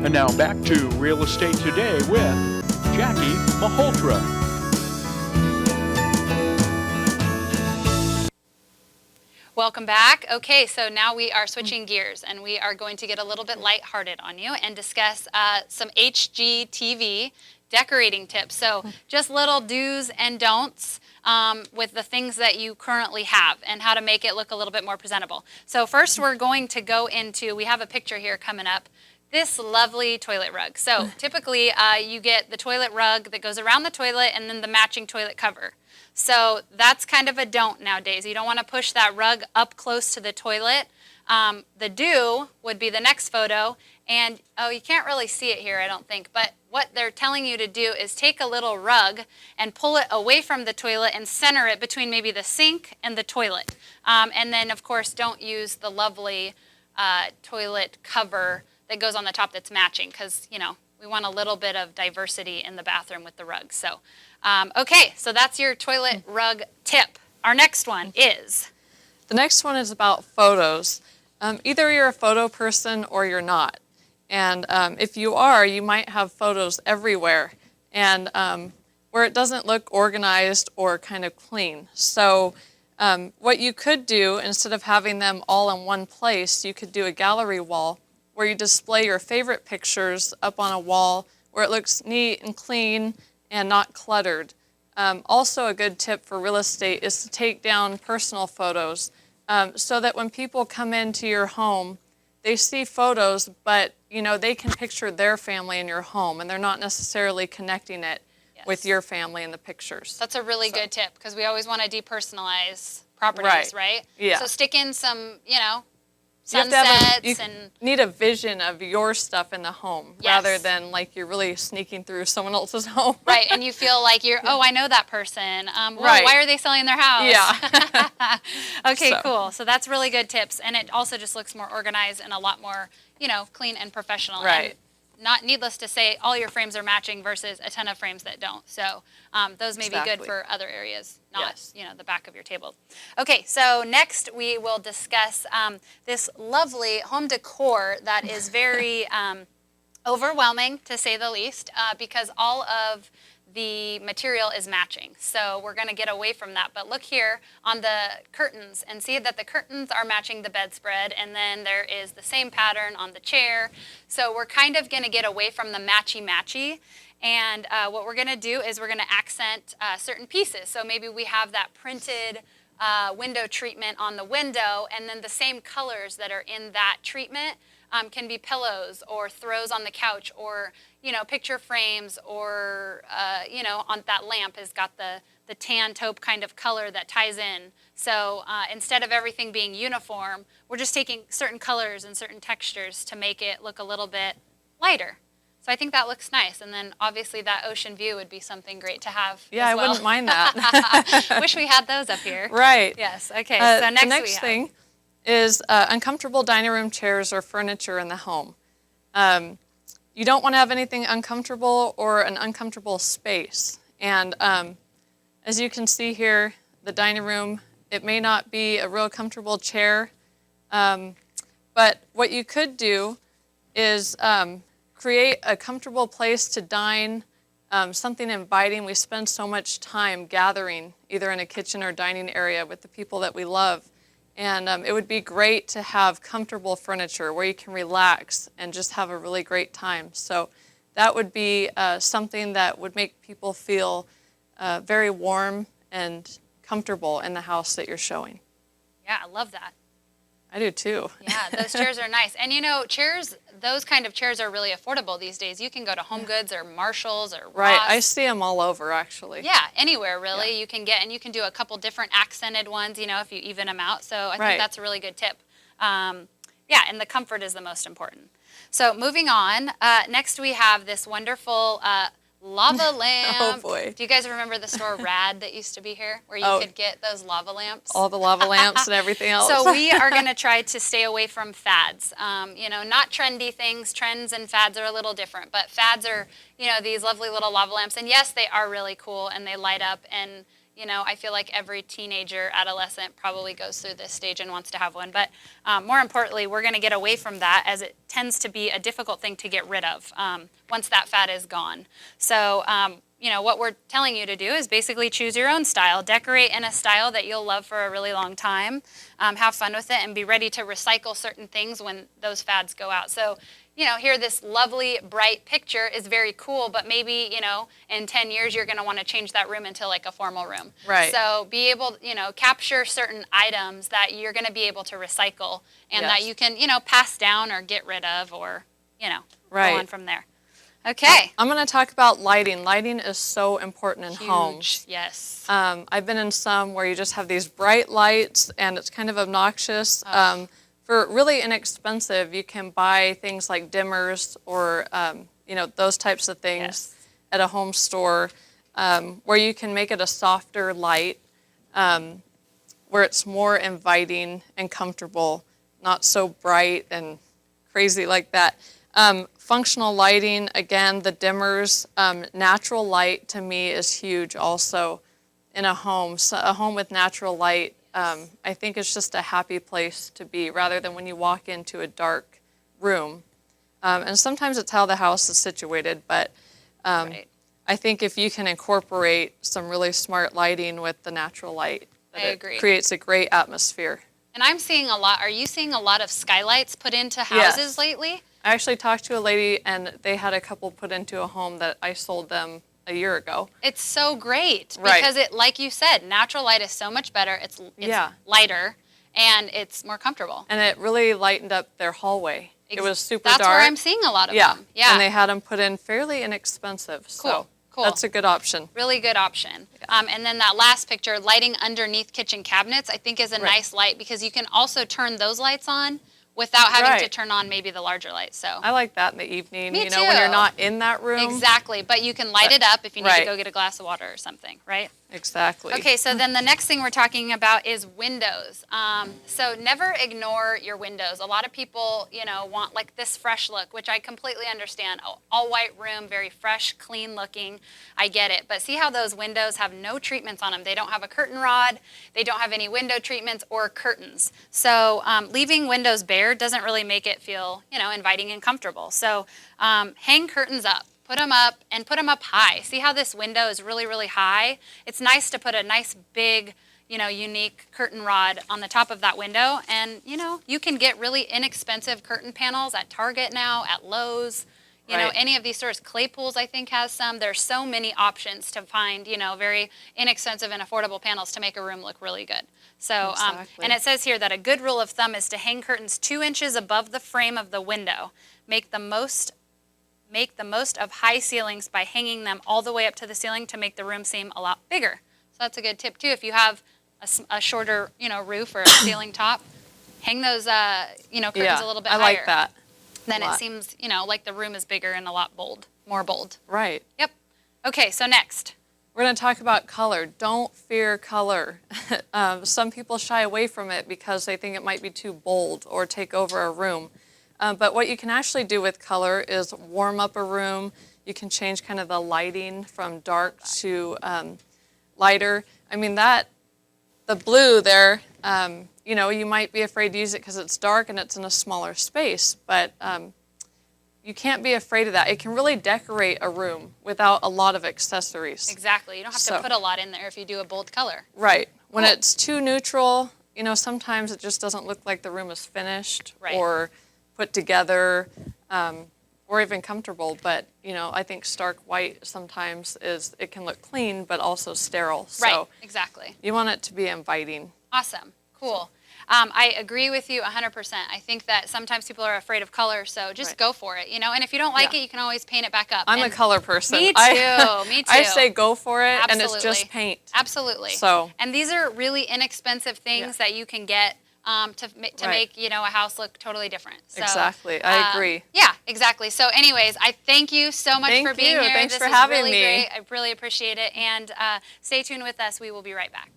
And now back to Real Estate Today with Jackie Malhotra. Welcome back. Okay, so now we are switching gears and we are going to get a little bit lighthearted on you and discuss some HGTV decorating tips. So just little do's and don'ts with the things that you currently have and how to make it look a little bit more presentable. So first we're going to go into, we have a picture here coming up, this lovely toilet rug. So typically you get the toilet rug that goes around the toilet and then the matching toilet cover. So that's kind of a don't nowadays. You don't want to push that rug up close to the toilet. The do would be the next photo. And, oh, you can't really see it here, I don't think. But what they're telling you to do is take a little rug and pull it away from the toilet and center it between maybe the sink and the toilet. And then, of course, don't use the lovely toilet cover that goes on the top that's matching because, you know, we want a little bit of diversity in the bathroom with the rug. So, okay, so that's your toilet rug tip. Our next one is? The next one is about photos. Either you're a photo person or you're not. And if you are, you might have photos everywhere and where it doesn't look organized or kind of clean. So what you could do, instead of having them all in one place, you could do a gallery wall where you display your favorite pictures up on a wall where it looks neat and clean and not cluttered. Also a good tip for real estate is to take down personal photos so that when people come into your home, they see photos, but you know they can picture their family in your home and they're not necessarily connecting it with your family in the pictures. That's a really good tip because we always want to depersonalize properties, right? Yeah. So stick in some, you know, You sunsets and need a vision of your stuff in the home rather than like you're really sneaking through someone else's home. Right, and you feel like you're, oh, I know that person. Why are they selling their house? Yeah. Okay, cool. So that's really good tips, and it also just looks more organized and a lot more, you know, clean and professional. Right. And not needless to say, all your frames are matching versus a ton of frames that don't. So those may be good for other areas, not you know the back of your table. Okay, so next we will discuss this lovely home decor that is very overwhelming, to say the least, because all of the material is matching. So we're going to get away from that. But look here on the curtains and see that the curtains are matching the bedspread, and then there is the same pattern on the chair. So we're kind of going to get away from the matchy-matchy. And what we're going to do is we're going to accent certain pieces. So maybe we have that printed window treatment on the window, and then the same colors that are in that treatment can be pillows or throws on the couch or, you know, picture frames or, you know, on that lamp has got the tan taupe kind of color that ties in. So instead of everything being uniform, we're just taking certain colors and certain textures to make it look a little bit lighter. So I think that looks nice. And then obviously that ocean view would be something great to have. Yeah, as well. I wouldn't mind that. Wish we had those up here. Right. Yes. Okay. So the next thing is uncomfortable dining room chairs or furniture in the home. You don't want to have anything uncomfortable or an uncomfortable space. And as you can see here, the dining room, it may not be a real comfortable chair, but what you could do is create a comfortable place to dine, something inviting. We spend so much time gathering either in a kitchen or dining area with the people that we love. And it would be great to have comfortable furniture where you can relax and just have a really great time. So that would be something that would make people feel very warm and comfortable in the house that you're showing. Yeah, I love that. I do too. Yeah, those chairs are nice. And you know, chairs, those kind of chairs are really affordable these days. You can go to Home Goods or Marshall's or Ross. Right, I see them all over actually. Yeah, anywhere really you can get, and you can do a couple different accented ones, you know, if you even them out. So I think that's a really good tip. Yeah, and the comfort is the most important. So moving on, next we have this wonderful lava lamp. Oh boy. Do you guys remember the store Rad that used to be here where you could get those lava lamps? All the lava lamps and everything else. So we are going to try to stay away from fads. You know, not trendy things. Trends and fads are a little different, but fads are, you know, these lovely little lava lamps. And yes, they are really cool and they light up and, You know, I feel like every teenager, adolescent probably goes through this stage and wants to have one. But more importantly, we're going to get away from that, as it tends to be a difficult thing to get rid of once that fat is gone. So, you know, what we're telling you to do is basically choose your own style. Decorate in a style that you'll love for a really long time. Have fun with it and be ready to recycle certain things when those fads go out. So, you know, here this lovely, bright picture is very cool, but maybe, you know, in 10 years you're going to want to change that room into like a formal room. Right. So be able, you know, capture certain items that you're going to be able to recycle and that you can, you know, pass down or get rid of or, you know, go on from there. Okay. I'm going to talk about lighting. Lighting is so important in Huge. homes. Yes. I've been in some where you just have these bright lights and it's kind of obnoxious. For really inexpensive, you can buy things like dimmers or, you know, those types of things at a home store where you can make it a softer light where it's more inviting and comfortable, not so bright and crazy like that. Functional lighting, again, the dimmers, natural light to me is huge also in a home. So a home with natural light, I think it's just a happy place to be rather than when you walk into a dark room. And sometimes it's how the house is situated, but I think if you can incorporate some really smart lighting with the natural light, it creates a great atmosphere. And I'm seeing a lot, are you seeing a lot of skylights put into houses lately? I actually talked to a lady and they had a couple put into a home that I sold them a year ago. It's so great because it, like you said, natural light is so much better. It's lighter and it's more comfortable. And it really lightened up their hallway. It was super dark. That's where I'm seeing a lot of them. Yeah. And they had them put in fairly inexpensive. So that's a good option. Really good option. And then that last picture, lighting underneath kitchen cabinets, I think is a nice light because you can also turn those lights on without having to turn on maybe the larger light. So I like that in the evening, Me you too. know, when you're not in that room. Exactly, but you can light it up if you need to go get a glass of water or something, right? Exactly. Okay, so then the next thing we're talking about is windows. So never ignore your windows. A lot of people, you know, want like this fresh look, which I completely understand. All white room, very fresh, clean looking. I get it. But see how those windows have no treatments on them. They don't have a curtain rod. They don't have any window treatments or curtains. So leaving windows bare doesn't really make it feel, you know, inviting and comfortable. So hang curtains up. Put them up and put them up high. See how this window is really, really high? It's nice to put a nice big, you know, unique curtain rod on the top of that window. And, you know, you can get really inexpensive curtain panels at Target now, at Lowe's, you know, any of these stores. Claypool's, I think, has some. There's so many options to find, you know, very inexpensive and affordable panels to make a room look really good. So, and it says here that a good rule of thumb is to hang curtains 2 inches above the frame of the window. Make the most of high ceilings by hanging them all the way up to the ceiling to make the room seem a lot bigger. So that's a good tip too. If you have a shorter, you know, roof or a ceiling top, hang those, you know, curtains a little bit higher. I like that. Then it seems, you know, like the room is bigger and a lot more bold. Right. Yep. Okay, so next. We're going to talk about color. Don't fear color. Some people shy away from it because they think it might be too bold or take over a room. But what you can actually do with color is warm up a room. You can change kind of the lighting from dark to lighter. I mean, the blue there, you know, you might be afraid to use it because it's dark and it's in a smaller space, but you can't be afraid of that. It can really decorate a room without a lot of accessories. Exactly. You don't have to put a lot in there if you do a bold color. Right. When it's too neutral, you know, sometimes it just doesn't look like the room is finished or put together or even comfortable. But, you know, I think stark white sometimes it can look clean but also sterile. Right, exactly. You want it to be inviting. Awesome, cool. I agree with you 100%. I think that sometimes people are afraid of color, so just go for it, you know? And if you don't like it, you can always paint it back up. I'm a color person. Me too, me too. I say go for it, and it's just paint. Absolutely. So. And these are really inexpensive things that you can get to make, you know, a house look totally different. So, exactly, I agree. Yeah, exactly. So anyways, I thank you so much for being here. Thanks this for is having really me. Great. I really appreciate it. And stay tuned with us. We will be right back.